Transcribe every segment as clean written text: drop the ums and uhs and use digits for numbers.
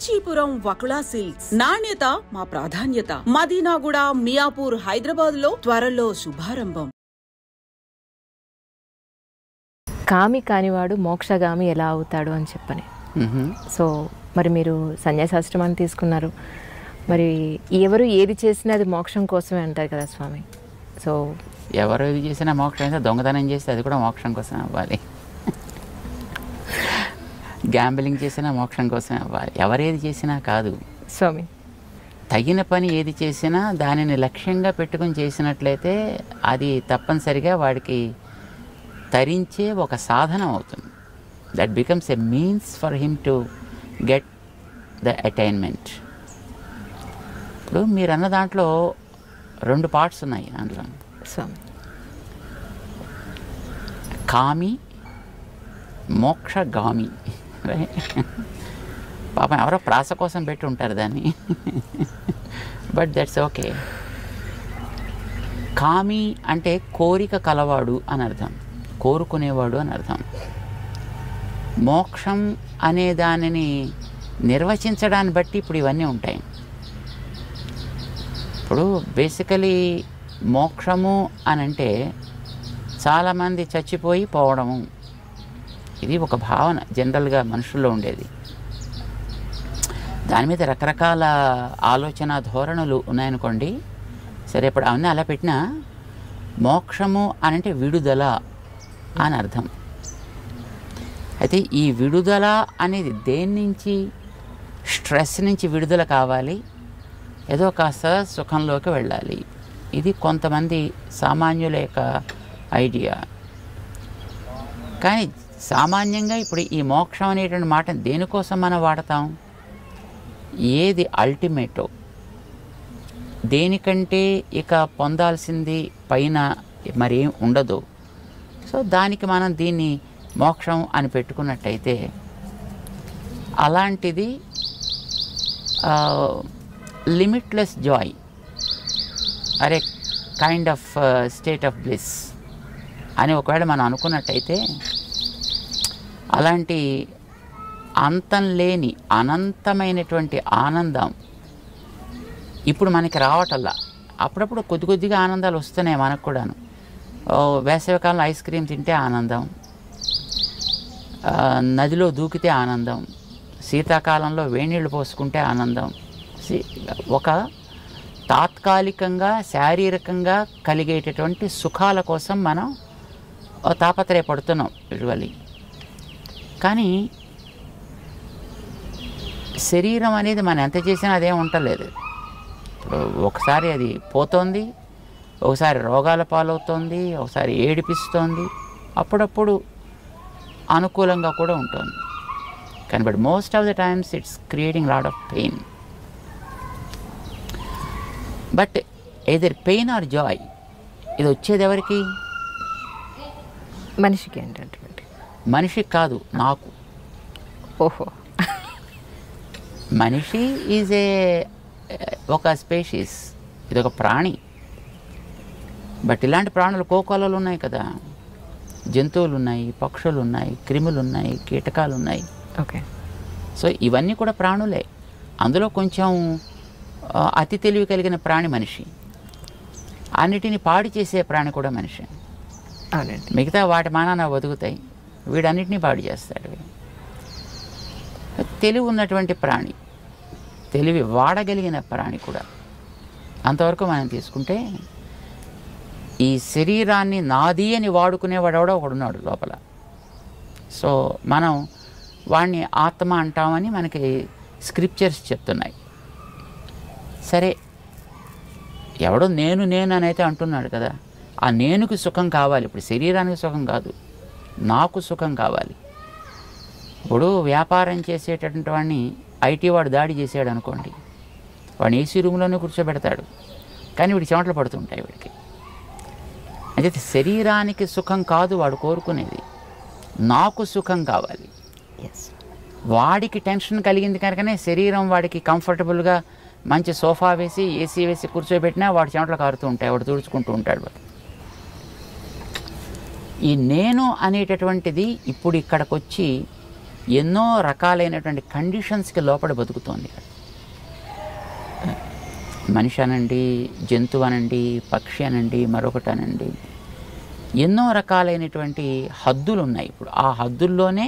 Kanchipuram Vakula silks, నాణ్యత మా ప్రాధాన్యత. మదీనాగూడ, మియాపూర్, హైదరాబాద్ లో త్వరలో శుభారంభం. కామి కానివాడు మోక్షగామి ఎలా అవుతాడు అని చెప్పని. సో మరి మీరు సన్యాసాశ్రమాన్ని తీసుకున్నారు, మరి ఎవరు ఏది చేసినా అది మోక్షం కోసమే అంటారు కదా స్వామి. సో ఎవరు ఏది చేసినా మోక్షం అయితే, దొంగతనం చేస్తే అది కూడా మోక్షం కోసం అవ్వాలి, గ్యాంబ్లింగ్ చేసినా మోక్షం కోసం అవ్వాలి. ఎవరేది చేసినా కాదు స్వామి. తగిన పని ఏది చేసినా దానిని లక్ష్యంగా పెట్టుకుని చేసినట్లయితే అది తప్పనిసరిగా వాడికి తరించే ఒక సాధనం అవుతుంది. That becomes a means for him to get the attainment. ఇప్పుడు మీరు అన్న దాంట్లో 2 పార్ట్స్ ఉన్నాయి అందులో. కామి, మోక్షగామి. పాపం ఎవరో ప్రాస కోసం పెట్టి ఉంటారు దాన్ని, బట్ దట్స్ ఓకే. కామి అంటే కోరిక కలవాడు అని అర్థం, కోరుకునేవాడు అని అర్థం. మోక్షం అనే దానిని నిర్వచించడాన్ని బట్టి ఇప్పుడు ఇవన్నీ ఉంటాయి. ఇప్పుడు బేసికలీ మోక్షము అని అంటే చాలామంది చచ్చిపోయి పోవడము, ఇది ఒక భావన జనరల్గా మనుషుల్లో ఉండేది. దాని మీద రకరకాల ఆలోచన ధోరణులు ఉన్నాయనుకోండి. సరే, ఇప్పుడు అవన్నీ అలా పెట్టినా మోక్షము అని అంటే విడుదల అని అర్థం. అయితే ఈ విడుదల అనేది దేని నుంచి? స్ట్రెస్ నుంచి విడుదల కావాలి, ఏదో కాస్త సుఖంలోకి వెళ్ళాలి. ఇది కొంతమంది సామాన్యుల యొక్క ఐడియా. కానీ సామాన్యంగా ఇప్పుడు ఈ మోక్షం అనేటువంటి మాట దేనికోసం మనం వాడతాం? ఏది అల్టిమేటో, దేనికంటే ఇక పొందాల్సింది పైన మరేం ఉండదు. సో దానికి మనం దీన్ని మోక్షం అని పెట్టుకున్నట్టయితే అలాంటిది limitless Joy are A kind of state of bliss అని ఒకవేళ మనం అనుకున్నట్టయితే, అలాంటి అంతం లేని అనంతమైనటువంటి ఆనందం ఇప్పుడు మనకి రావటల్లా. అప్పుడప్పుడు కొద్ది కొద్దిగా ఆనందాలు వస్తున్నాయి మనకు కూడాను. వేసవికాలంలో ఐస్ క్రీమ్ తింటే ఆనందం, నదిలో దూకితే ఆనందం, శీతాకాలంలో వేణీళ్ళు పోసుకుంటే ఆనందం. ఒక తాత్కాలికంగా శారీరకంగా కలిగేటటువంటి సుఖాల కోసం మనం తాపత్రయపడుతున్నాం యూజువల్లీ. కానీ శరీరం అనేది మనం ఎంత చేసినా అదేం ఉండలేదు. ఇప్పుడు ఒకసారి అది పోతోంది, ఒకసారి రోగాల పాలవుతోంది, ఒకసారి ఏడిపిస్తోంది, అప్పుడప్పుడు అనుకూలంగా కూడా ఉంటుంది. కానీ but most of the times it's creating lot of pain. But either pain or Joy, ఇది వచ్చేది ఎవరికి? మనిషికి ఏంటంటే, మనిషికి కాదు, నాకు. ఓహో, మనిషి ఈజ్ ఒక స్పేషీస్, ఇది ఒక ప్రాణి. బట్ ఇలాంటి ప్రాణులు కోకోలలు ఉన్నాయి కదా, జంతువులు ఉన్నాయి, పక్షులు ఉన్నాయి, క్రిములు ఉన్నాయి, కీటకాలు ఉన్నాయి. ఓకే. సో ఇవన్నీ కూడా ప్రాణులే. అందులో కొంచెం అతి తెలివి కలిగిన ప్రాణి మనిషి, అన్నిటిని పాడు చేసే ప్రాణి కూడా మనిషి. మిగతా వాటి మానాన బతుకుతాయి, వీడన్నిటినీ పాడు చేస్తాడు. తెలివి ఉన్నటువంటి ప్రాణి, తెలివి వాడగలిగిన ప్రాణి కూడా. అంతవరకు మనం తీసుకుంటే ఈ శరీరాన్ని నాది అని వాడుకునేవాడెవడో ఒకడున్నాడు లోపల. సో మనం వాడిని ఆత్మ అంటామని మనకి స్క్రిప్చర్స్ చెప్తున్నాయి. సరే, ఎవడో నేను అని అయితే అంటున్నాడు కదా, ఆ నేనుకి సుఖం కావాలి. ఇప్పుడు శరీరానికి సుఖం కాదు, నాకు సుఖం కావాలి. ఇప్పుడు వ్యాపారం చేసేటటువంటి వాడిని ఐటీ వాడు దాడి చేసాడు అనుకోండి, వాడిని ఏసీ రూమ్లోనే కూర్చోబెడతాడు, కానీ వీడి చెమటలు పడుతుంటాయి వీడికి. అంటే శరీరానికి సుఖం కాదు వాడు కోరుకునేది, నాకు సుఖం కావాలి. వాడికి టెన్షన్ కలిగింది కనుకనే శరీరం వాడికి కంఫర్టబుల్గా మంచి సోఫా వేసి ఏసీ వేసి కూర్చోబెట్టినా వాడు చెమటలు కారుతూ ఉంటాయి, వాడు తుడుచుకుంటూ ఉంటాడు. ఈ నేను అనేటటువంటిది ఇప్పుడు ఇక్కడికి వచ్చి ఎన్నో రకాలైనటువంటి కండిషన్స్కి లోపల బతుకుతోంది. మనిషి అనండి, జంతువు అనండి, పక్షి అనండి, మరొకటి అనండి, ఎన్నో రకాలైనటువంటి హద్దులు ఉన్నాయి. ఇప్పుడు ఆ హద్దుల్లోనే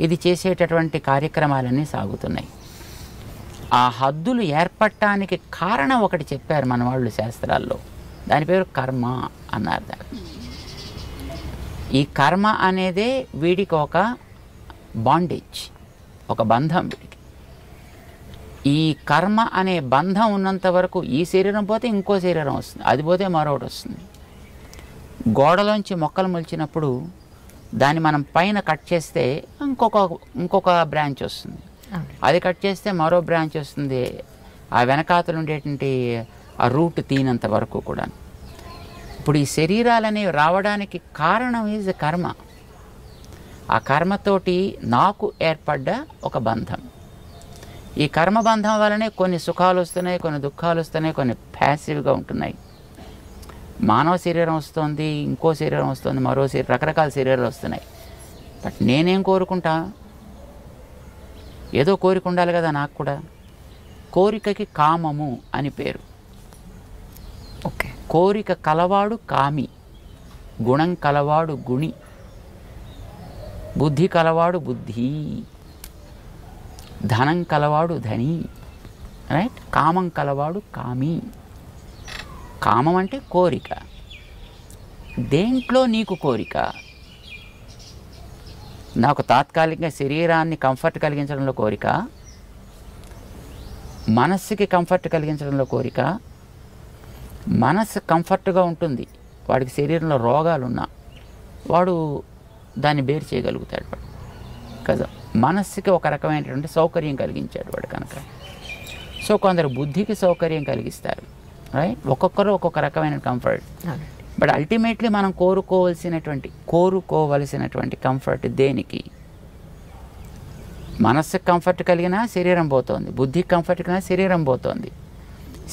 ఇది చేసేటటువంటి కార్యక్రమాలన్నీ సాగుతున్నాయి. ఆ హద్దులు ఏర్పడటానికి కారణం ఒకటి చెప్పారు మన వాళ్ళు శాస్త్రాల్లో, దాని పేరు కర్మ అన్నారు. దాన్ని ఈ కర్మ అనేదే వీడికి ఒక బాండేజ్, ఒక బంధం వీడికి. ఈ కర్మ అనే బంధం ఉన్నంత వరకు ఈ శరీరం పోతే ఇంకో శరీరం వస్తుంది, అది పోతే మరొకటి వస్తుంది. గోడలోంచి మొక్కలు మొలిచినప్పుడు దాన్ని మనం పైన కట్ చేస్తే ఇంకొక బ్రాంచ్ వస్తుంది, అది కట్ చేస్తే మరో బ్రాంచ్ వస్తుంది, ఆ వెనకాతలు ఉండేటువంటి ఆ రూట్ తీనంత వరకు కూడా. ఇప్పుడు ఈ శరీరాలనేవి రావడానికి కారణం ఈజ్ కర్మ. ఆ కర్మతోటి నాకు ఏర్పడ్డ ఒక బంధం. ఈ కర్మబంధం వల్లనే కొన్ని సుఖాలు వస్తున్నాయి, కొన్ని దుఃఖాలు వస్తున్నాయి, కొన్ని ప్యాసివ్గా ఉంటున్నాయి. మానవ శరీరం వస్తుంది, ఇంకో శరీరం వస్తుంది, మరో శరీరం, రకరకాల శరీరాలు వస్తున్నాయి. బట్ నేనేం కోరుకుంటా? ఏదో కోరిక ఉండాలి కదా నాకు కూడా. కోరికకి కామము అని పేరు. ఓకే. కోరిక కలవాడు కామి, గుణం కలవాడు గుణి, బుద్ధి కలవాడు బుద్ధి, ధనం కలవాడు ధని, రైట్? కామం కలవాడు కామి. కామం అంటే కోరిక. దేంట్లో నీకు కోరిక? నాకు తాత్కాలికంగా శరీరాన్ని కంఫర్ట్ కలిగించడంలో కోరిక, మనస్సుకి కంఫర్ట్ కలిగించడంలో కోరిక. మనస్సు కంఫర్ట్గా ఉంటుంది, వాడికి శరీరంలో రోగాలున్నా వాడు దాన్ని బేర్ చేయగలుగుతాడు వాడు కదా. మనస్సుకి ఒక రకమైనటువంటి సౌకర్యం కలిగించాడు వాడు కనుక. సో కొందరు బుద్ధికి సౌకర్యం కలిగిస్తారు, రైట్? ఒక్కొక్కరు ఒక్కొక్క రకమైన కంఫర్ట్. బట్ అల్టిమేట్లీ మనం కోరుకోవలసినటువంటి కంఫర్ట్ దేనికి? మనస్సుకి కంఫర్ట్ కలిగినా శరీరం పోతుంది, బుద్ధికి కంఫర్ట్ కలిగినా శరీరం పోతుంది.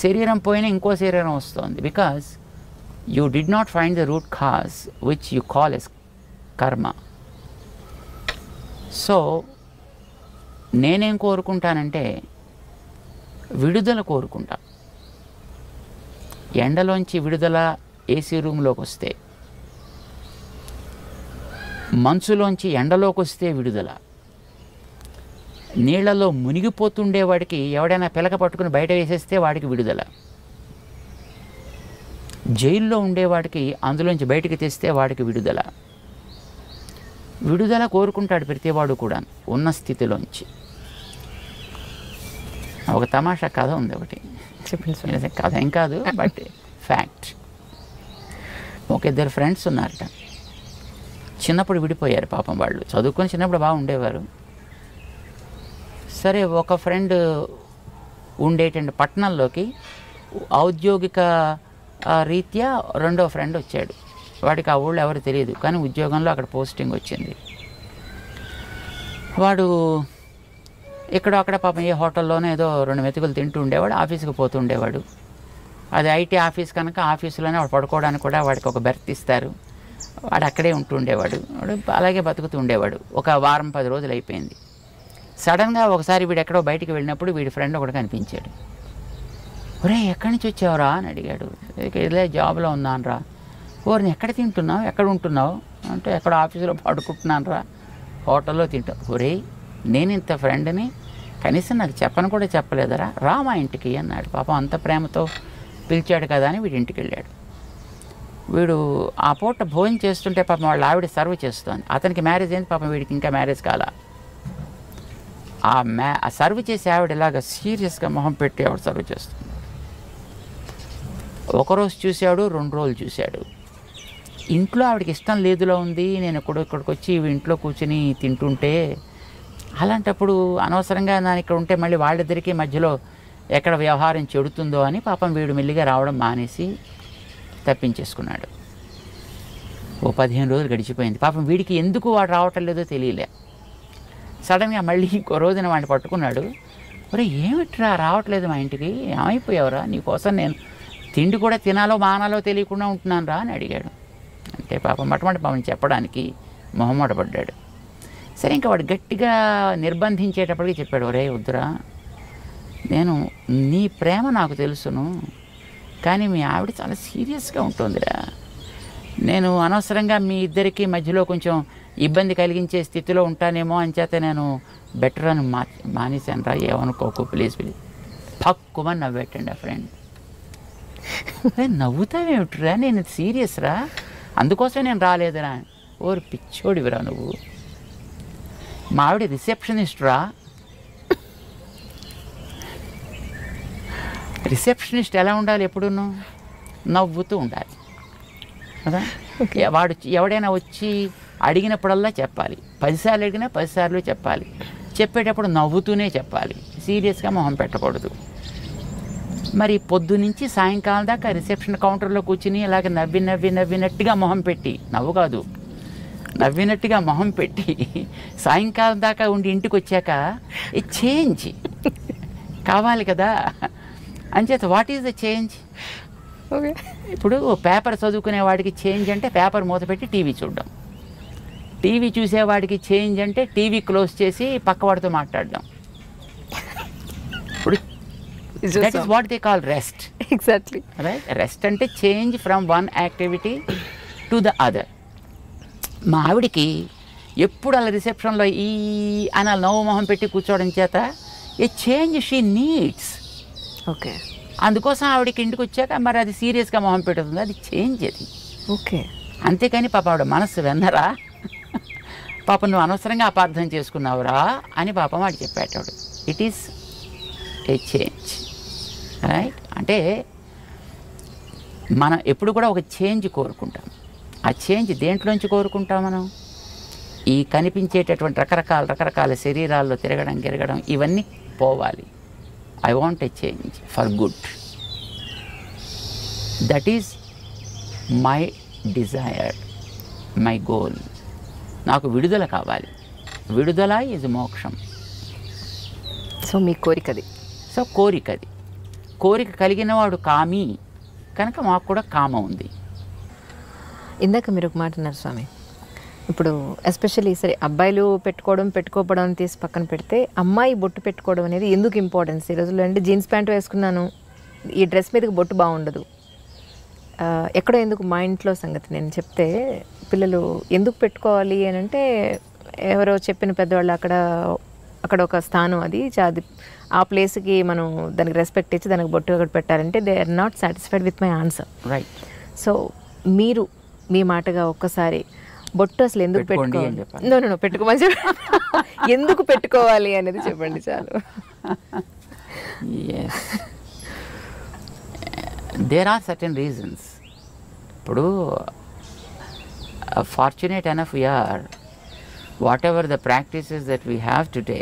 శరీరం పోయినా ఇంకో శరీరం వస్తుంది. Because you did not find the root cause which you call as karma. So నేనేం కోరుకుంటానంటే విడుదల కోరుకుంటా. ఎండలోంచి విడుదల ఏసీ రూమ్లోకి వస్తే, మంచులోంచి ఎండలోకి వస్తే విడుదల. నీళ్లలో మునిగిపోతుండేవాడికి ఎవడైనా పిలక పట్టుకుని బయట వేసేస్తే వాడికి విడుదల. జైల్లో ఉండేవాడికి అందులోంచి బయటికి తెస్తే వాడికి విడుదల. విడుదల కోరుకుంటాడు ప్రతివాడు కూడా ఉన్న స్థితిలోంచి. ఒక తమాషా కథ ఉంది ఒకటి, కథ ఏం కాదు బట్ ఫ్యాక్ట్. ఒక ఇద్దరు ఫ్రెండ్స్ ఉన్నారట, చిన్నప్పుడు విడిపోయారు పాపం. వాళ్ళు చదువుకొని చిన్నప్పుడు బాగా ఉండేవారు. సరే, ఒక ఫ్రెండ్ ఉండేటువంటి పట్టణంలోకి ఔద్యోగిక రీత్యా రెండో ఫ్రెండ్ వచ్చాడు. వాడికి ఆ ఊళ్ళో ఎవరు తెలియదు, కానీ ఉద్యోగంలో అక్కడ పోస్టింగ్ వచ్చింది. వాడు ఇక్కడ అక్కడ పాపం ఏ హోటల్లోనే ఏదో 2 మెతుకులు తింటూ ఉండేవాడు, ఆఫీస్కి పోతూ ఉండేవాడు. అది ఐటీ ఆఫీస్ కనుక ఆఫీసులోనే వాడు పడుకోవడానికి కూడా వాడికి ఒక బెర్త్ ఇస్తారు. వాడు అక్కడే ఉంటూ ఉండేవాడు. వాడు అలాగే బతుకుతూ ఉండేవాడు. ఒక వారం 10 రోజులు అయిపోయింది. సడన్గా ఒకసారి వీడు ఎక్కడో బయటికి వెళ్ళినప్పుడు వీడి ఫ్రెండ్ ఒకటి కనిపించాడు. ఒరే, ఎక్కడి నుంచి వచ్చావురా అని అడిగాడు. ఇదే జాబ్లో ఉన్నాను రా. ఓరిని ఎక్కడ తింటున్నావు, ఎక్కడ ఉంటున్నావు అంటే, ఎక్కడ ఆఫీసులో పడుకుంటున్నాను రా, హోటల్లో తింటావు. ఒరే, నేను ఇంత ఫ్రెండ్ని కనీసం నాకు చెప్పను కూడా చెప్పలేదరా, రా మా ఇంటికి అన్నాడు. పాపం అంత ప్రేమతో పిలిచాడు కదా అని వీడి ఇంటికి వెళ్ళాడు. వీడు ఆ పూట భోజనం చేస్తుంటే పాపం వాళ్ళ ఆవిడ సర్వ్ చేస్తుంది. అతనికి మ్యారేజ్ అయింది, పాపం వీడికి ఇంకా మ్యారేజ్ కాలా. ఆ సర్వ్ చేసి ఆవిడ ఇలాగ సీరియస్గా మొహం పెట్టి ఆవిడ సర్వ్ చేస్తుంది. ఒకరోజు చూశాడు, 2 రోజులు చూశాడు. ఇంట్లో ఆవిడకి ఇష్టం లేదులో ఉంది. నేను ఇక్కడికి వచ్చి ఇంట్లో కూర్చుని తింటుంటే, అలాంటప్పుడు అనవసరంగా నేను ఇక్కడ ఉంటే మళ్ళీ వాళ్ళిద్దరికీ మధ్యలో ఎక్కడ వ్యవహారం చెడుతుందో అని పాపం వీడు మెల్లిగా రావడం మానేసి తప్పించేసుకున్నాడు. ఓ 15 రోజులు గడిచిపోయింది. పాపం వీడికి ఎందుకు వాడు రావటం లేదో తెలియలే. సడన్గా మళ్ళీ ఇంకో రోజున వాడిని పట్టుకున్నాడు. ఒరే, ఏమిట్రా రావట్లేదు మా ఇంటికి, ఏమైపోయావురా, నీకోసం నేను తిండి కూడా తినాలో మానాలో తెలియకుండా ఉంటున్నాను రా అని అడిగాడు. అంటే పాపం పాపం చెప్పడానికి మొహమాట పడ్డాడు. సరే ఇంకా వాడు గట్టిగా నిర్బంధించేటప్పటికి చెప్పాడు, ఒరే వద్దురా, నేను నీ ప్రేమ నాకు తెలుసును, కానీ మీ ఆవిడ చాలా సీరియస్గా ఉంటుందిరా, నేను అనవసరంగా మీ ఇద్దరికి మధ్యలో కొంచెం ఇబ్బంది కలిగించే స్థితిలో ఉంటానేమో అని చేత నేను బెటర్ అని మానేశాను రా, ఏమనుకోకు ప్లీజ్ ప్లీజ్. పక్కుమని నవ్వెట్టండి ఆ ఫ్రెండ్. నవ్వుతావేమిట్రా, నేను సీరియస్ రా, అందుకోసం నేను రాలేదురా. ఓరు పిచ్చోడివిరా నువ్వు, మా ఆవిడ రిసెప్షనిస్ట్ రా. రిసెప్షనిస్ట్ ఎలా ఉండాలి, ఎప్పుడూ నవ్వుతూ ఉండాలి కదా. వాడు ఎవడైనా వచ్చి అడిగినప్పుడల్లా చెప్పాలి, 10 సార్లు అడిగినా 10 సార్లు చెప్పాలి, చెప్పేటప్పుడు నవ్వుతూనే చెప్పాలి, సీరియస్గా మొహం పెట్టకూడదు. మరి పొద్దు నుంచి సాయంకాలం దాకా రిసెప్షన్ కౌంటర్లో కూర్చుని ఇలాగ నవ్వినట్టుగా మొహం పెట్టి, నవ్వు కాదు నవ్వినట్టుగా మొహం పెట్టి సాయంకాలం దాకా ఉండి ఇంటికి వచ్చాక ఈ చేంజ్ కావాలి కదా. అంచేత what is the change? Okay, ఇప్పుడు పేపర్ చదువుకునే వాడికి చేంజ్ అంటే పేపర్ మూత పెట్టి టీవీ చూడడం, టీవీ చూసేవాడికి చేంజ్ అంటే టీవీ క్లోజ్ చేసి పక్కవాడితో మాట్లాడడం. ఇప్పుడు that is what they call rest. Exactly right. Rest అంటే change from one activity to the other. మా ఆవిడికి ఎప్పుడు అలా రిసెప్షన్లో ఈ అని నవ్వు మొహం పెట్టి కూర్చోవడం చేత ఏ చేంజ్ షీ నీడ్స్. ఓకే, అందుకోసం ఆవిడకి ఇంటికి వచ్చాక మరి అది సీరియస్గా మొహం పెడుతుంది, అది చేంజ్ అది. ఓకే, అంతేకాని పాప ఆవిడ మనస్సు వెన్నరా, పాప నువ్వు అనవసరంగా అపార్థం చేసుకున్నావురా అని పాపం వాడు చెప్పేటాడు. It is a change, right. అంటే మనం ఎప్పుడు కూడా ఒక చేంజ్ కోరుకుంటాం. ఆ చేంజ్ దేంట్లోంచి కోరుకుంటాం మనం? ఈ కనిపించేటటువంటి రకరకాల శరీరాల్లో తిరగడం ఇవన్నీ పోవాలి. I want a change for good. That is my Dzire, my goal. నాకు విడుదల కావాలి. విడుదల ఈజ్ మోక్షం. సో మీ కోరికది. సో కోరికది. కోరిక కలిగిన వాడు కామి కనుక మాకు కూడా కామ ఉంది. ఇందాక మీరు ఒక మాట అన్నారు స్వామి, ఇప్పుడు ఎస్పెషల్లీ సరే అబ్బాయిలు పెట్టుకోవడం తీసి పక్కన పెడితే అమ్మాయి బొట్టు పెట్టుకోవడం అనేది ఎందుకు ఇంపార్టెన్స్ ఈ రోజుల్లో? అంటే జీన్స్ ప్యాంట్ వేసుకున్నాను, ఈ డ్రెస్ మీదకి బొట్టు బాగుండదు, ఎక్కడో ఎందుకు మా ఇంట్లో సంగతి నేను చెప్తే పిల్లలు ఎందుకు పెట్టుకోవాలి అని అంటే ఎవరో చెప్పిన పెద్దవాళ్ళు అక్కడ ఒక స్థానం అది ఆ ప్లేస్కి మనం దానికి రెస్పెక్ట్ ఇచ్చి దానికి బొట్టు ఒకటి పెట్టాలంటే they are not satisfied with my answer. Right. So మీరు మీ మాటగా ఒక్కసారి బొట్టు అసలు ఎందుకు పెట్టుకోవాలి, నో పెట్టుకోమని చెప్పి ఎందుకు పెట్టుకోవాలి అనేది చెప్పండి చాలు. There are certain reasons. ఇప్పుడు fortunate enough we are, whatever the practices that we have today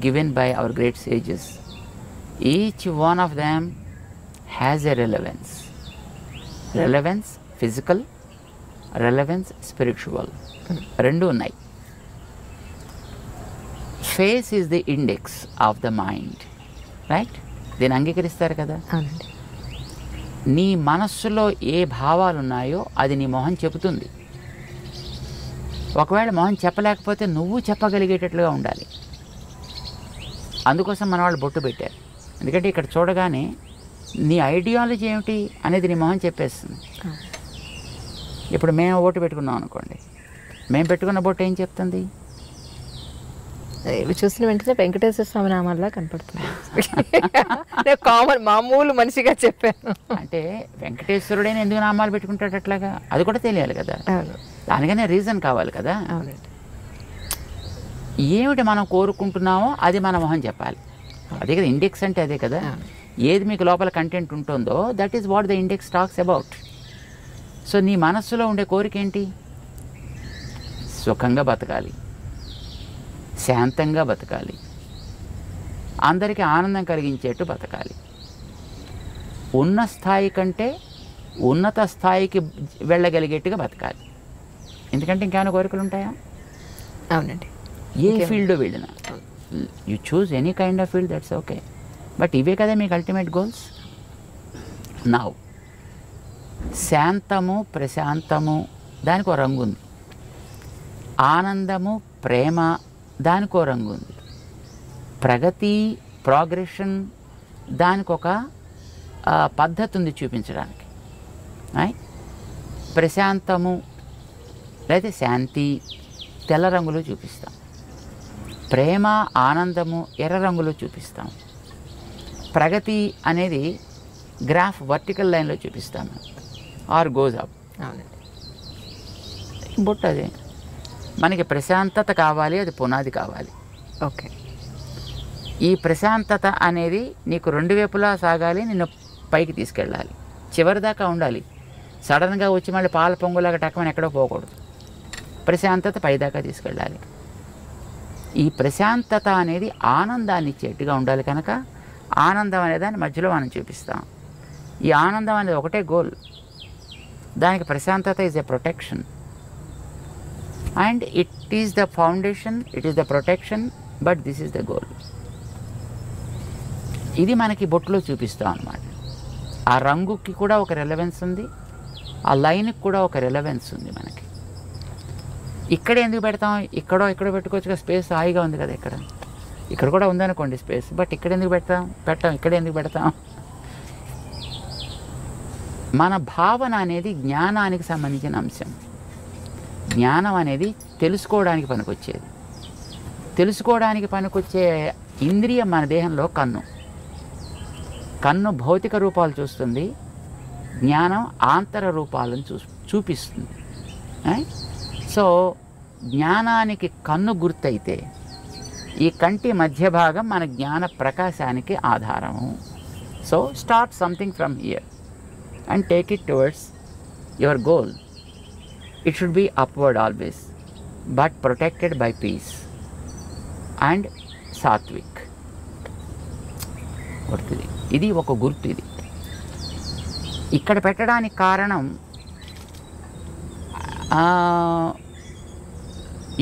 given by our great sages, each one of them has a relevance. Relevance physical, relevance spiritual. Rendu unnai. Face is the index of the mind, right? దీన్ని అంగీకరిస్తారు కదా. అవునండి. నీ మనస్సులో ఏ భావాలు ఉన్నాయో అది నీ మొహం చెబుతుంది. ఒకవేళ మొహం చెప్పలేకపోతే నువ్వు చెప్పగలిగేటట్లుగా ఉండాలి. అందుకోసం మన వాళ్ళు బొట్టు పెట్టారు. ఎందుకంటే ఇక్కడ చూడగానే నీ ఐడియాలజీ ఏమిటి అనేది నీ మొహం చెప్పేస్తుంది. ఇప్పుడు మేము బొట్టు పెట్టుకున్నాం అనుకోండి, మేము పెట్టుకున్న బొట్టు ఏం చెప్తుంది? ఇవి చూసిన వెంటనే వెంకటేశ్వర స్వామి నామాల్లా కనపడుతుంది. కామన్ మామూలు మనిషిగా చెప్పాను. అంటే వెంకటేశ్వరుడైనా ఎందుకు నామాలు పెట్టుకుంటాడు అట్లాగా? అది కూడా తెలియాలి కదా. దానికనే రీజన్ కావాలి కదా. అవునండి. ఏమిటి మనం కోరుకుంటున్నామో అది మన మొహం చెప్పాలి. అదే కదా ఇండెక్స్ అంటే, అదే కదా. ఏది మీకు లోపల కంటెంట్ ఉంటుందో that is what the index talks about. So నీ మనస్సులో ఉండే కోరిక ఏంటి? సుఖంగా బతకాలి, శాంతంగా బతకాలి, అందరికీ ఆనందం కలిగించేట్టు బతకాలి, ఉన్న స్థాయి కంటే ఉన్నత స్థాయికి వెళ్ళగలిగేట్టుగా బతకాలి. ఎందుకంటే ఇంకేమైనా కోరికలు ఉంటాయా? అవునండి. ఏ ఫీల్డ్లో వెళ్ళినా you choose any kind of field, that's okay. But ఇవే కదా మీకు అల్టిమేట్ గోల్స్. నౌ శాంతము, ప్రశాంతము దానికి ఒక రంగు ఉంది. ఆనందము, ప్రేమ దానికో రంగు ఉంది, ప్రగతి ప్రోగ్రెషన్ దానికొక పద్ధతి ఉంది చూపించడానికి. ప్రశాంతము లేదా శాంతి తెల్ల రంగులో చూపిస్తాం, ప్రేమ ఆనందము ఎర్ర రంగులో చూపిస్తాం, ప్రగతి అనేది గ్రాఫ్ వర్టికల్ లైన్లో చూపిస్తాము ఆర్ గోజ్ అప్. బొట్టు అదే మనకి ప్రశాంతత కావాలి, అది పునాది కావాలి. ఓకే, ఈ ప్రశాంతత అనేది నీకు రెండు వైపులా సాగాలి, నిన్ను పైకి తీసుకెళ్ళాలి, చివరి దాకా ఉండాలి. సడన్గా వచ్చి మళ్ళీ పాల పొంగులాగా టక్కమని ఎక్కడో పోకూడదు. ప్రశాంతత పైదాకా తీసుకెళ్ళాలి. ఈ ప్రశాంతత అనేది ఆనందాన్ని ఇచ్చేట్టుగా ఉండాలి కనుక ఆనందం అనే దాన్ని మధ్యలో మనం చూపిస్తాం. ఈ ఆనందం అనేది ఒకటే గోల్, దానికి ప్రశాంతత is a protection and it is the foundation, it is the protection, but this is the goal. ఇది మనకి బొట్టులో చూపిస్తాం అన్నమాట. ఆ రంగుకి కూడా ఒక రెలవెన్స్ ఉంది, ఆ లైన్కి కూడా ఒక రెలవెన్స్ ఉంది మనకి. ఇక్కడ ఎందుకు పెడతాం, ఇక్కడో పెట్టుకోవచ్చుగా, స్పేస్ హాయిగా ఉంది కదా, ఇక్కడ కూడా ఉందనుకోండి స్పేస్, బట్ ఇక్కడ ఎందుకు పెట్టాం ఇక్కడ ఎందుకు పెడతాం? మన భావన అనేది జ్ఞానానికి సంబంధించిన అంశం. జ్ఞానం అనేది తెలుసుకోవడానికి పనికొచ్చేది. తెలుసుకోవడానికి పనికొచ్చే ఇంద్రియం మన దేహంలో కన్ను. కన్ను భౌతిక రూపాలు చూస్తుంది, జ్ఞానం ఆంతర రూపాలను చూపిస్తుంది. సో జ్ఞానానికి కన్ను గుర్తయితే ఈ కంటి మధ్య భాగం మన జ్ఞాన ప్రకాశానికి ఆధారము. So start something from here and take it towards your goal. It should be upward always, but protected by peace and sattvik. గుర్తుది, ఇది ఒక గుర్తు. ఇది ఇక్కడ పెట్టడానికి కారణం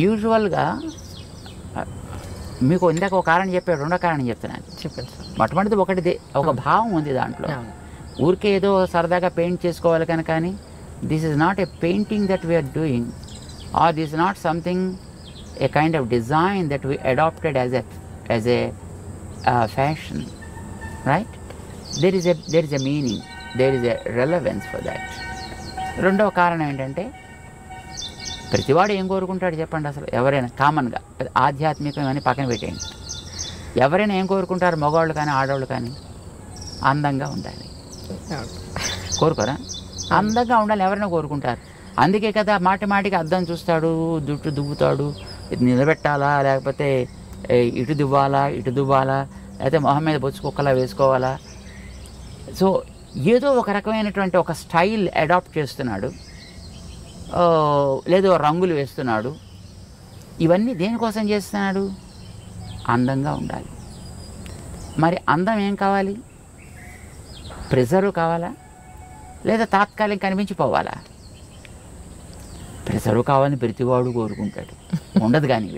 యూజువల్గా మీకు ఇందాక ఒక కారణం చెప్పాడు, రెండో కారణం చెప్తున్నాను. చెప్పండి సార్. మొట్టమొదటిది ఒకటిదే, ఒక భావం ఉంది దాంట్లో. ఊరికే ఏదో సరదాగా పెయింట్ చేసుకోవాలి కనుక, కానీ this is not a painting that we're doing, or this not something a kind of design that we adapted as a fashion, right? there is a meaning, there is a relevance for that. రెండవ కారణం ఏంటంటే, ప్రతివాడు ఏం కోరుకుంటాడు చెప్పండి? అసలు ఎవరైనా కామన్గా ఆధ్యాత్మికం అని పక్కన పెట్టేయండి, ఎవరైనా ఏం కోరుకుంటారు? మగవాళ్ళు కానీ ఆడవాళ్ళు కానీ అందంగా ఉండాలి కోరుకోరా? అందంగా ఉండాలి ఎవరైనా కోరుకుంటారు. అందుకే కదా మాటికి అద్దం చూస్తాడు, జుట్టు దువ్వుతాడు, ఇది నిలబెట్టాలా లేకపోతే ఇటు దువ్వాలా లేకపోతే మొహం మీద బొచ్చు కుక్కలా వేసుకోవాలా. సో ఏదో ఒక రకమైనటువంటి ఒక స్టైల్ అడాప్ట్ చేస్తున్నాడు, లేదో రంగులు వేస్తున్నాడు. ఇవన్నీ దేనికోసం చేస్తున్నాడు? అందంగా ఉండాలి. మరి అందం ఏం కావాలి? ప్రెజరు కావాలా లేదా తాత్కాలిక కనిపించిపోవాలా? ప్రెజరు కావాలని ప్రతివాడు కోరుకుంటాడు, ఉండదు. కానీ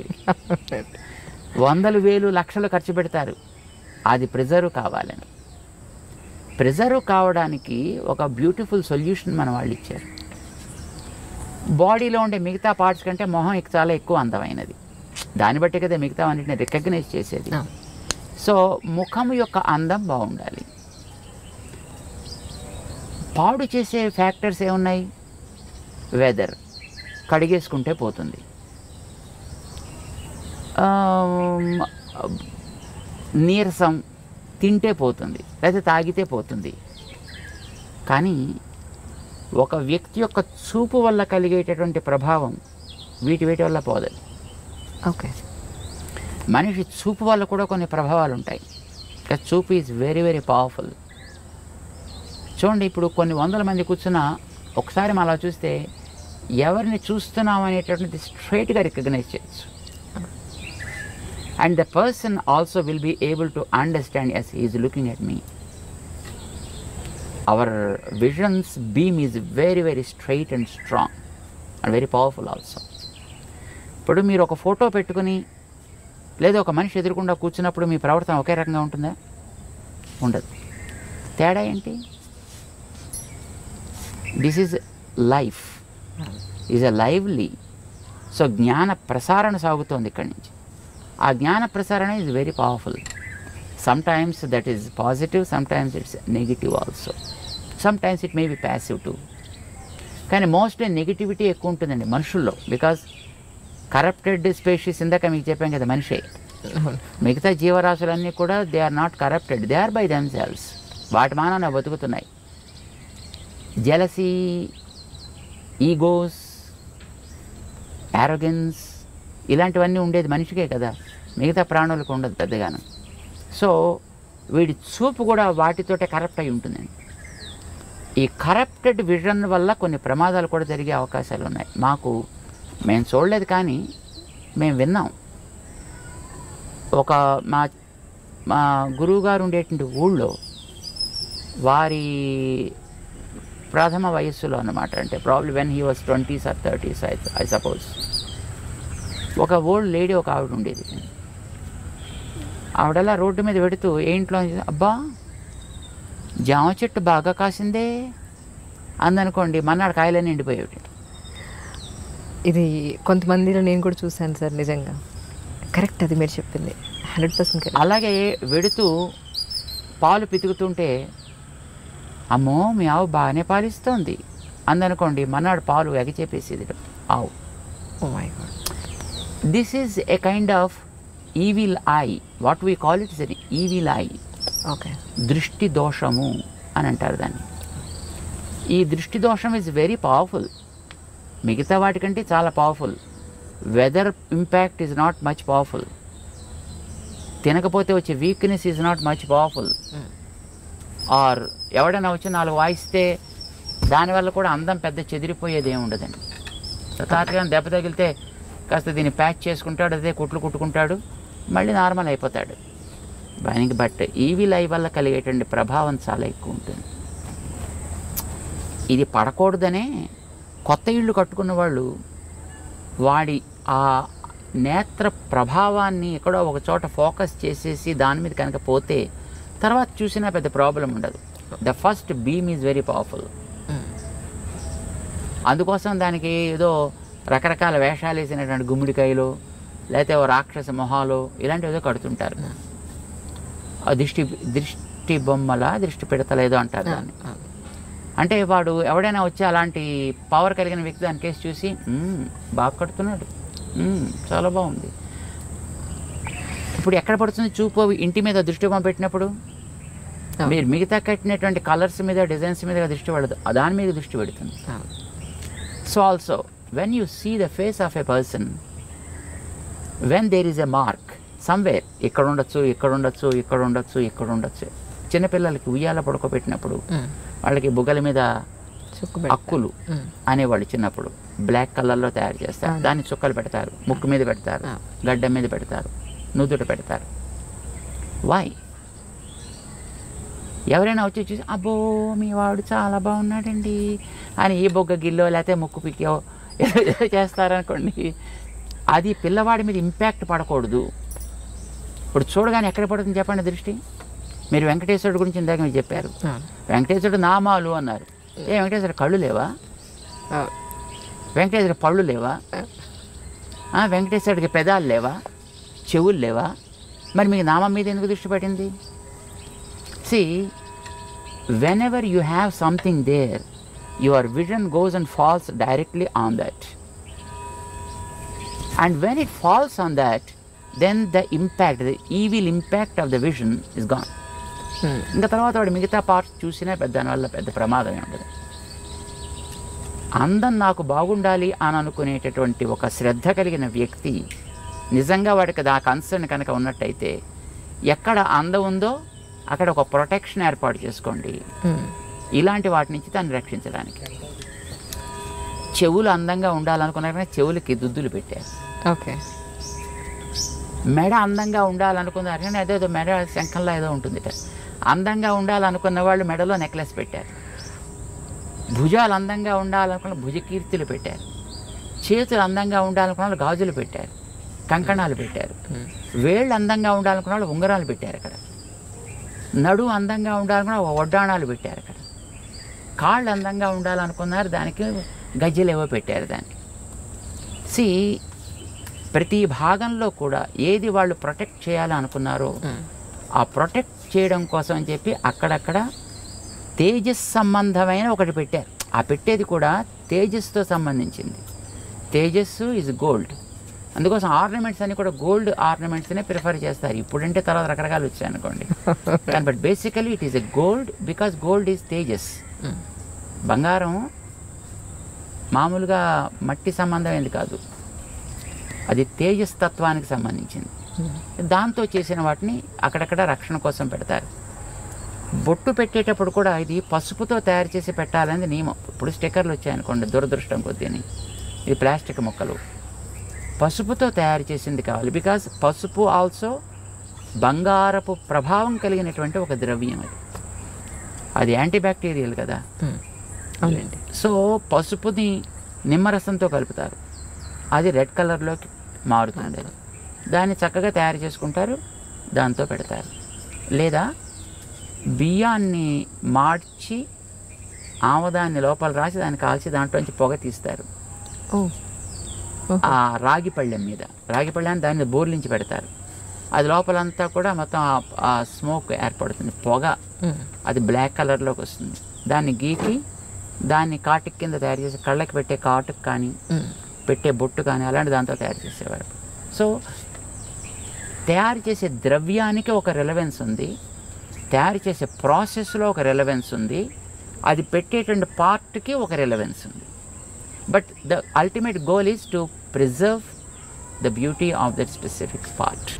వందలు వేలు లక్షలు ఖర్చు పెడతారు అది ప్రెజరు కావాలని. ప్రెజరు కావడానికి ఒక బ్యూటిఫుల్ సొల్యూషన్ మన వాళ్ళు ఇచ్చారు. బాడీలో ఉండే మిగతా పార్ట్స్ కంటే మొహం చాలా ఎక్కువ అందమైనది, దాన్ని బట్టి కదా మిగతా అన్నింటిని రికగ్నైజ్ చేసేది. సో ముఖం యొక్క అందం బాగుండాలి. పాడు చేసే ఫ్యాక్టర్స్ ఏమున్నాయి? వెదర్, కడిగేసుకుంటే పోతుంది, నీరసం, తింటే పోతుంది, లేదా తాగితే పోతుంది. కానీ ఒక వ్యక్తి యొక్క చూపు వల్ల కలిగేటటువంటి ప్రభావం వీటి వల్ల పోదది. ఓకే, మనిషి చూపు వల్ల కూడా కొన్ని ప్రభావాలు ఉంటాయి. చూపు ఈజ్ వెరీ వెరీ పవర్ఫుల్. చూడండి, ఇప్పుడు కొన్ని వందల మంది కూర్చున్నా ఒకసారి మనం అలా చూస్తే ఎవరిని చూస్తున్నాం అనేటటువంటిది స్ట్రైట్గా రికగ్నైజ్ చేయొచ్చు. And the person also will be able to understand as he is looking at me. Our vision's beam is very very straight and strong and very powerful also. ఇప్పుడు మీరు ఒక ఫోటో పెట్టుకుని లేదా ఒక మనిషి ఎదురుకుండా కూర్చున్నప్పుడు మీ ప్రవర్తన ఒకే రకంగా ఉంటుందా? ఉండదు. తేడా ఏంటి? This is life, is a lively so జ్ఞాన ప్రసారణ సాగుతోంది ఇక్కడి నుంచి. ఆ జ్ఞాన ప్రసారణ is very powerful. Sometimes that is positive, sometimes it's negative also, sometimes it may be passive too. కానీ మోస్ట్లీ నెగిటివిటీ ఎక్కువ ఉంటుందండి మనుషుల్లో. బికాజ్ కరప్టెడ్ స్పీషీస్ ఇందాక మీకు చెప్పాం కదా, మనిషే. మిగతా జీవరాశులన్నీ కూడా they are not corrupted, they are by themselves. వాటి మానాన బతుకుతున్నాయి. జెలసీ, ఈగోస్, యారోగెన్స్ ఇలాంటివన్నీ ఉండేది మనిషికే కదా, మిగతా ప్రాణులకు ఉండదు పెద్దగాను. సో వీడి చూపు కూడా వాటితోటే కరప్ట్ అయి ఉంటుందండి. ఈ కరప్టెడ్ విజన్ వల్ల కొన్ని ప్రమాదాలు కూడా జరిగే అవకాశాలు ఉన్నాయి. మేము చూడలేదు కానీ మేము విన్నాం. ఒక మా గురువుగారు ఉండేటువంటి ఊళ్ళో వారి ప్రథమ వయస్సులో అన్నమాట, అంటే probably when he was 20s or 30s I suppose, ఒక ఓల్డ్ లేడీ ఒక ఆవిడ ఉండేది. ఆవిడలా రోడ్డు మీద పెడుతూ ఏ ఇంట్లో అబ్బా జామ చెట్టు బాగా కాసిందే అందనుకోండి, మన్నాడు కాయలన్నీ ఎండిపోయేవి. ఇది కొంతమందిలో నేను కూడా చూశాను సార్, నిజంగా కరెక్ట్ అది మీరు చెప్పింది 100% కరెక్ట్. అలాగే వెడుతూ పాలు పితుకుతుంటే అమ్మో మీ ఆవు బాగానే పాలిస్తోంది అందనుకోండి, మన్నాడు పాలు ఎగచేపేసేది ఆవు. Oh my God. This is a kind of evil eye, what we call it is an evil eye. Okay, దృష్టి దోషము అని అంటారు దాన్ని. ఈ దృష్టి దోషం ఈజ్ వెరీ పవర్ఫుల్, మిగతా వాటికంటే చాలా powerful. Weather impact is not much powerful, తినకపోతే వచ్చే weakness is not much powerful. Or ఎవడైనా వచ్చి 4 వాయిస్తే దానివల్ల కూడా అందం పెద్ద చెదిరిపోయేది ఏమి ఉండదండి. తాతగాని దెబ్బ తగిలితే కాస్త దీన్ని ప్యాచ్ చేసుకుంటాడు, అదే కుట్లు కుట్టుకుంటాడు, మళ్ళీ నార్మల్ అయిపోతాడు. బట్ ఈవిల్ ఐ వల్ల కలిగేటువంటి ప్రభావం చాలా ఎక్కువ ఉంటుంది. ఇది పడకూడదనే కొత్త ఇళ్ళు కట్టుకున్న వాళ్ళు వాడి ఆ నేత్ర ప్రభావాన్ని ఎక్కడో ఒక చోట ఫోకస్ చేసేసి దాని మీద కనుక పోతే తర్వాత చూసినా పెద్ద ప్రాబ్లం ఉండదు. The first beam is very powerful. అందుకోసం దానికి ఏదో రకరకాల వేషాలు వేసినటువంటి గుమ్మిడికాయలు లేకపోతే ఓ రాక్షస మొహాలు ఇలాంటివి ఏదో కడుతుంటారు. దృష్టి బొమ్మల దృష్టి పెడతలేదో అంటారు దాన్ని. అంటే వాడు ఎవడైనా వచ్చి అలాంటి పవర్ కలిగిన వ్యక్తి దాని కేసు చూసి బాగా కడుతున్నాడు, చాలా బాగుంది. ఇప్పుడు ఎక్కడ పడుతుంది చూపు? ఇంటి మీద దృష్టి బొమ్మ పెట్టినప్పుడు మీరు మిగతా కట్టినటువంటి కలర్స్ మీద డిజైన్స్ మీద దృష్టి పడదు, దాని మీద దృష్టి పెడుతుంది. So also when you see the face of a person, when there is a mark somewhere, ఇక్కడ ఉండొచ్చు, ఇక్కడ ఉండొచ్చు, ఇక్కడ ఉండొచ్చు, ఇక్కడ ఉండొచ్చు. చిన్నపిల్లలకి ఉయ్యాల పడుకోబెట్టినప్పుడు వాళ్ళకి బుగ్గల మీద అక్కులు అనేవాళ్ళు చిన్నప్పుడు బ్లాక్ కలర్లో తయారు చేస్తారు, దాన్ని చుక్కలు పెడతారు, ముక్కు మీద పెడతారు, గడ్డ మీద పెడతారు, నుదుట పెడతారు. వై? ఎవరైనా వచ్చి చూసి అబ్బో మీ వాడు చాలా బాగున్నాడండి అని ఈ బొగ్గ గిల్లో లేకపోతే ముక్కు పిక్కో ఏదో చేస్తారనుకోండి, అది పిల్లవాడి మీద ఇంపాక్ట్ పడకూడదు. ఇప్పుడు చూడగానే ఎక్కడ పడుతుంది చెప్పండి దృష్టి? మీరు వెంకటేశ్వరుడు గురించి ఇందాక మీరు చెప్పారు, వెంకటేశ్వరుడు నామాలు అన్నారు. వెంకటేశ్వరుడు కళ్ళు లేవా? వెంకటేశ్వరుడు పళ్ళు లేవా? వెంకటేశ్వరుడికి పెదాలు లేవా? చెవులు లేవా? మరి మీకు నామం మీద ఎందుకు దృష్టి పడింది? See, whenever you have something there, your vision goes and falls directly on that. And when it falls on that, then the impact, the evil impact of the vision is gone. ఇంకా తర్వాత వాడు మిగతా parts చూసినా దానివల్ల పెద్ద ప్రమాదమే ఉండదు. అందం నాకు బాగుండాలి అని అనుకునేటటువంటి ఒక శ్రద్ధ కలిగిన వ్యక్తి నిజంగా వాడికి ఆ కన్సర్న్ కనుక ఉన్నట్టయితే ఎక్కడ అందం ఉందో అక్కడ ఒక ప్రొటెక్షన్ ఏర్పాటు చేసుకోండి ఇలాంటి వాటి నుంచి దాన్ని రక్షించడానికి. చెవులు అందంగా ఉండాలనుకున్నారనే చెవులకి దుద్దులు పెట్టారు. ఓకే. మెడ అందంగా ఉండాలనుకున్నారు కానీ అదేదో మెడ శంఖంలో ఏదో ఉంటుంది. అందంగా ఉండాలనుకున్న వాళ్ళు మెడలో నెక్లెస్ పెట్టారు. భుజాలు అందంగా ఉండాలనుకున్న భుజకీర్తులు పెట్టారు. చేతులు అందంగా ఉండాలనుకున్న వాళ్ళు గాజులు పెట్టారు, కంకణాలు పెట్టారు. వేళ్ళు అందంగా ఉండాలనుకున్న వాళ్ళు ఉంగరాలు పెట్టారు అక్కడ. నడుము అందంగా ఉండాలనుకున్న వడ్డాణాలు పెట్టారు అక్కడ. కాళ్ళు అందంగా ఉండాలనుకున్నారు, దానికి గజ్జెలు ఏవో పెట్టారు దానికి. సి ప్రతి భాగంలో కూడా ఏది వాళ్ళు ప్రొటెక్ట్ చేయాలని అనుకున్నారో ఆ ప్రొటెక్ట్ చేయడం కోసం అని చెప్పి అక్కడక్కడ తేజస్ సంబంధమైన ఒకటి పెట్టారు. ఆ పెట్టేది కూడా తేజస్తో సంబంధించింది. తేజస్సు ఈజ్ గోల్డ్. అందుకోసం ఆర్నమెంట్స్ అన్ని కూడా గోల్డ్ ఆర్నమెంట్స్నే ప్రిఫర్ చేస్తారు. ఇప్పుడంటే తర్వాత రకరకాలు వచ్చాయి అనుకోండి, కానీ but basically it is a gold because gold is Tejas. బంగారం మామూలుగా మట్టి సంబంధమైనది కాదు, అది తేజస్ తత్వానికి సంబంధించింది. దాంతో చేసిన వాటిని అక్కడక్కడ రక్షణ కోసం పెడతారు. బొట్టు పెట్టేటప్పుడు కూడా ఇది పసుపుతో తయారు చేసి పెట్టాలనేది నియమం. ఇప్పుడు స్టిక్కర్లు వచ్చాయనుకోండి, దురదృష్టం కొద్దిని, ఇది ప్లాస్టిక్ ముక్కలు, పసుపుతో తయారు చేసింది కావాలి. బికాస్ పసుపు ఆల్సో బంగారపు ప్రభావం కలిగినటువంటి ఒక ద్రవ్యం. అది యాంటీబ్యాక్టీరియల్ కదా. అవునండి. సో పసుపుని నిమ్మరసంతో కలుపుతారు, అది రెడ్ కలర్లోకి మారుతుంది. దాన్ని చక్కగా తయారు చేసుకుంటారు, దాంతో పెడతారు. లేదా బియ్యాన్ని మార్చి ఆమదాన్ని లోపల రాసి దాన్ని కాల్చి దాంట్లోంచి పొగ తీస్తారు. ఆ రాగి పళ్ళెం మీద, రాగి పళ్ళెం దాన్ని బోర్లించి పెడతారు. అది లోపలంతా కూడా మొత్తం ఆ స్మోక్ ఏర్పడుతుంది, పొగ. అది బ్లాక్ కలర్లోకి వస్తుంది. దాన్ని గీకి దాన్ని కాటుక్ కింద తయారు చేసి కళ్ళకి పెట్టే కాటుక్ కానీ పెట్టే బొట్టు కానీ అలాంటి దాంతో తయారు చేసేవారు. సో తయారు చేసే ద్రవ్యానికి ఒక రెలవెన్స్ ఉంది, తయారు చేసే ప్రాసెస్లో ఒక రెలవెన్స్ ఉంది, అది పెట్టేటువంటి పార్ట్కి ఒక రెలవెన్స్ ఉంది. But the ultimate goal is to preserve the beauty of that specific part.